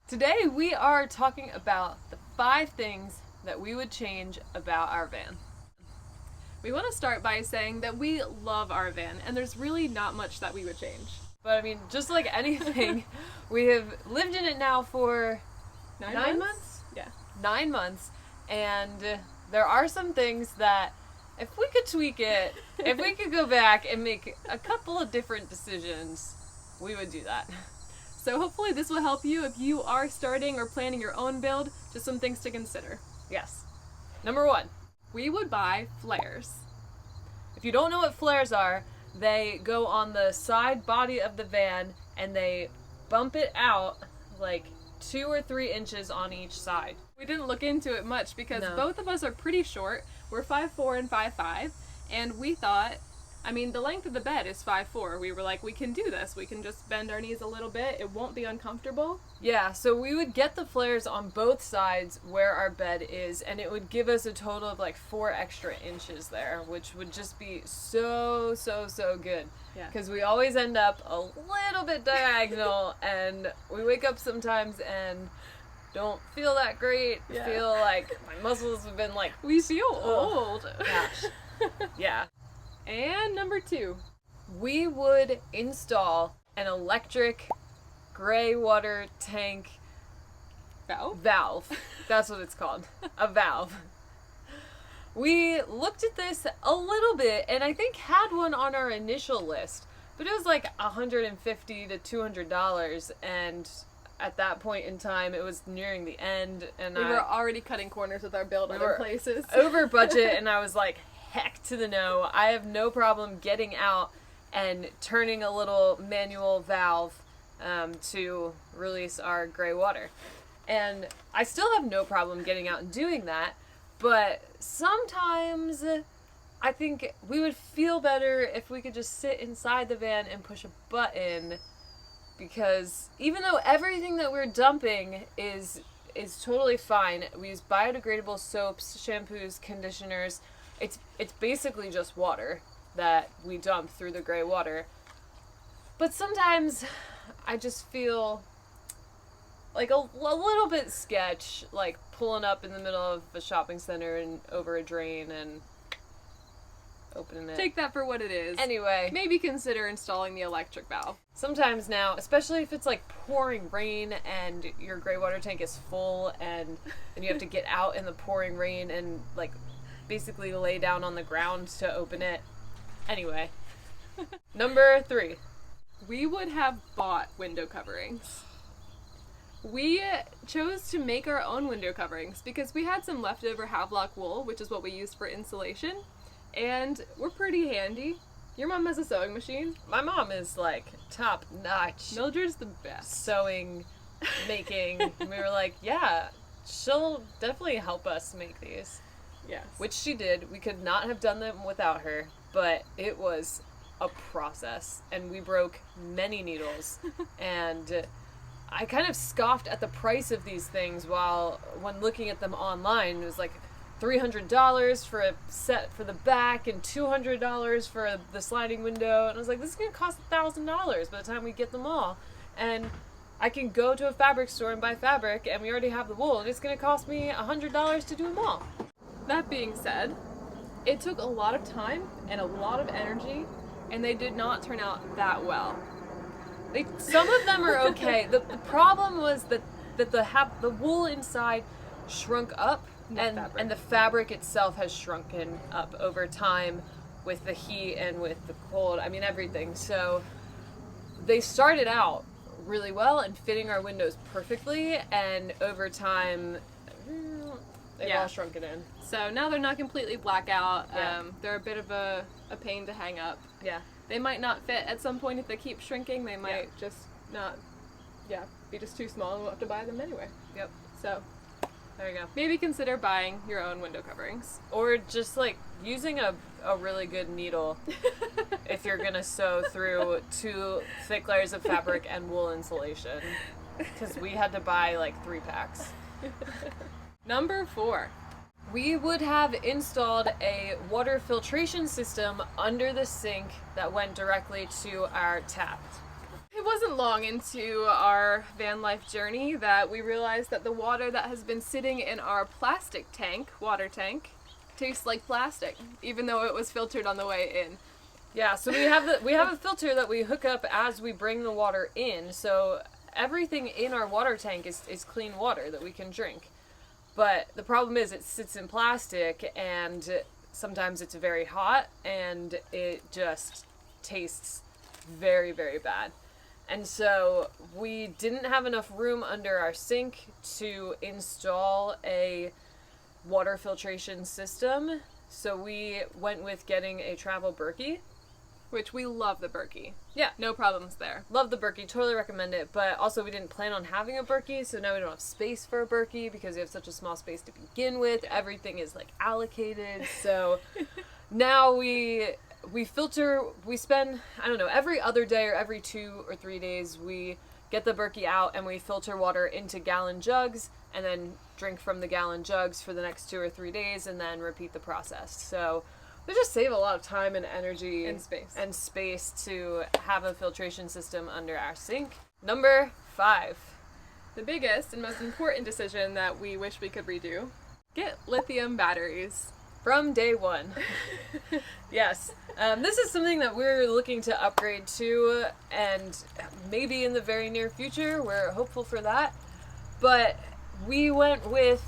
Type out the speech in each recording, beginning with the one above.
Today we are talking about the 5 things that we would change about our van. We want to start by saying that we love our van, and there's really not much that we would change. But I mean, just like anything, we have lived in it now for 9 months? Yeah. 9 months, and there are some things that if we could tweak it, if we could go back and make a couple of different decisions, we would do that. So hopefully this will help you if you are starting or planning your own build. Just some things to consider. Yes. Number 1. We would buy flares. If you don't know what flares are, they go on the side body of the van and they bump it out like 2 or 3 inches on each side. We didn't look into it much because No. both of us are pretty short. We're 5'4" and 5'5", and we thought, I mean, the length of the bed is 5'4". We were like, we can do this. We can just bend our knees a little bit. It won't be uncomfortable. Yeah, so we would get the flares on both sides where our bed is, and it would give us a total of like 4 extra inches there, which would just be so good. Yeah. Because we always end up a little bit diagonal, and we wake up sometimes and don't feel that great. Yeah. Feel like my muscles have been like, We feel ugh. old. Gosh. Yeah. And number 2. We would install an electric gray water tank valve. That's what it's called. A valve. We looked at this a little bit and I think had one on our initial list, but it was like $150 to $200, and at that point in time it was nearing the end and We were already cutting corners with our build other places. over budget, and I was like, heck to the no. I have no problem getting out and turning a little manual valve to release our gray water. And I still have no problem getting out and doing that, but sometimes I think we would feel better if we could just sit inside the van and push a button, because even though everything that we're dumping is totally fine, we use biodegradable soaps, shampoos, conditioners. It's basically just water that we dump through the gray water. But sometimes I just feel like a little bit sketch, like pulling up in the middle of a shopping center and over a drain and opening it. Take that for what it is. Anyway, Maybe consider installing the electric valve. sometimes now, especially if it's like pouring rain and your gray water tank is full and you have to get out in the pouring rain and like basically lay down on the ground to open it. Anyway. Number 3. We would have bought window coverings. We chose to make our own window coverings because we had some leftover Havelock wool, which is what we used for insulation, and we're pretty handy. Your mom has a sewing machine. My mom is like top notch Mildred's the best. sewing, making. And we were like, yeah, she'll definitely help us make these. Yes. Which she did. We could not have done them without her, but it was a process, and we broke many needles. And I kind of scoffed at the price of these things when looking at them online. It was like $300 for a set for the back and $200 for the sliding window, and I was like, this is gonna cost $1,000 by the time we get them all. And I can go to a fabric store and buy fabric, and we already have the wool, and it's gonna cost me $100 to do them all. That being said, it took a lot of time and a lot of energy, and they did not turn out that well. Some of them are okay. The problem was that the wool inside shrunk up, and the fabric itself has shrunken up over time with the heat and with the cold. I mean, everything. So they started out really well and fitting our windows perfectly, and over time they've all shrunken in. So now they're not completely blackout. Yeah. They're a bit of a pain to hang up. Yeah. They might not fit at some point if they keep shrinking. They might just not, be just too small, and we'll have to buy them anyway. Yep. So There you go. maybe consider buying your own window coverings. Or just like using a really good needle if you're gonna sew through 2 thick layers of fabric and wool insulation. Because we had to buy like 3 packs. Number 4. We would have installed a water filtration system under the sink that went directly to our tap. It wasn't long into our van life journey that we realized that the water that has been sitting in our plastic tank, water tank, tastes like plastic, even though it was filtered on the way in. Yeah, so we have a filter that we hook up as we bring the water in, so everything in our water tank is clean water that we can drink. But the problem is it sits in plastic, and sometimes it's very hot, and it just tastes very, very bad. And so we didn't have enough room under our sink to install a water filtration system, so we went with getting a travel Berkey. Which we love the Berkey. Yeah. No problems there. Love the Berkey, totally recommend it, but also we didn't plan on having a Berkey, so now we don't have space for a Berkey because we have such a small space to begin with. Everything is like allocated, so now we filter, we spend, I don't know, every other day or every 2 or 3 days we get the Berkey out and we filter water into gallon jugs and then drink from the gallon jugs for the next 2 or 3 days and then repeat the process. So we just save a lot of time and energy and space to have a filtration system under our sink. Number 5. The biggest and most important decision that we wish we could redo. Get lithium batteries. From day one. Yes. This is something that we're looking to upgrade to, and maybe in the very near future, we're hopeful for that. But we went with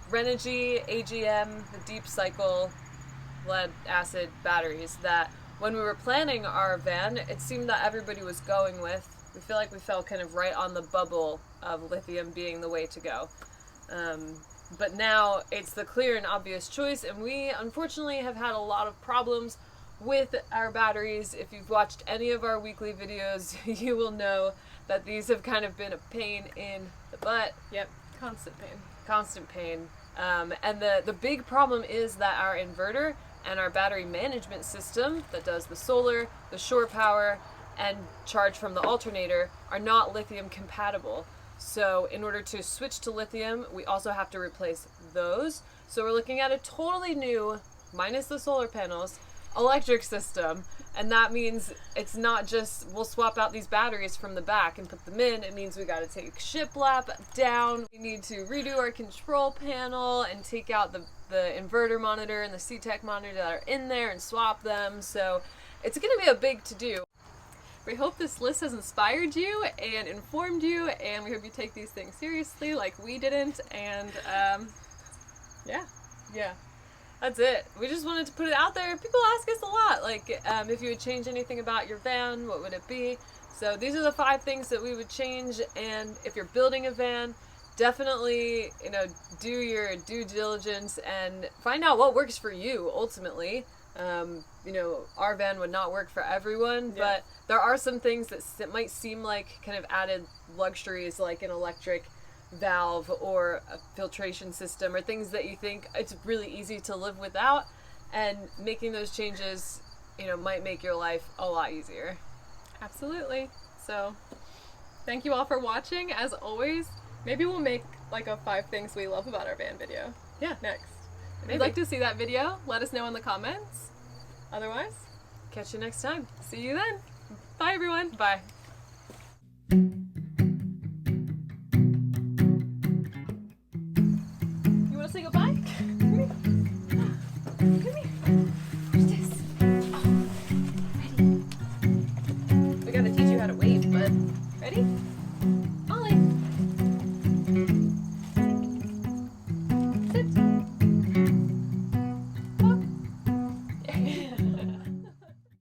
Renogy AGM, the deep cycle lead acid batteries that when we were planning our van, it seemed that everybody was going with. We feel like we fell kind of right on the bubble of lithium being the way to go. But now it's the clear and obvious choice, and we unfortunately have had a lot of problems with our batteries. If you've watched any of our weekly videos, you will know that these have kind of been a pain in the butt. Yep, constant pain. Constant pain. And the big problem is that our inverter and our battery management system that does the solar, the shore power, and charge from the alternator are not lithium compatible. So in order to switch to lithium, we also have to replace those. So we're looking at a totally new, minus the solar panels, electric system. And that means it's not just, we'll swap out these batteries from the back and put them in. It means we got to take shiplap down. We need to redo our control panel and take out the inverter monitor and the C-Tech monitor that are in there and swap them. So it's going to be a big to-do. We hope this list has inspired you and informed you, and we hope you take these things seriously like we didn't, and Yeah, that's it. We just wanted to put it out there. People ask us a lot, like, if you would change anything about your van, what would it be? So these are the 5 things that we would change, and if you're building a van, definitely, do your due diligence and find out what works for you, ultimately. Our van would not work for everyone, but there are some things that might seem like kind of added luxuries, like an electric valve or a filtration system, or things that you think it's really easy to live without, and making those changes, might make your life a lot easier. Absolutely. So thank you all for watching. As always, maybe we'll make like a 5 things we love about our van video. Yeah. Next. If Maybe. you'd like to see that video, let us know in the comments. Otherwise, Catch you next time. see you then. Bye, everyone. Bye. You want to say goodbye? Come here. Come here. Watch this. Oh, ready. We gotta teach you how to wave, bud. Ready?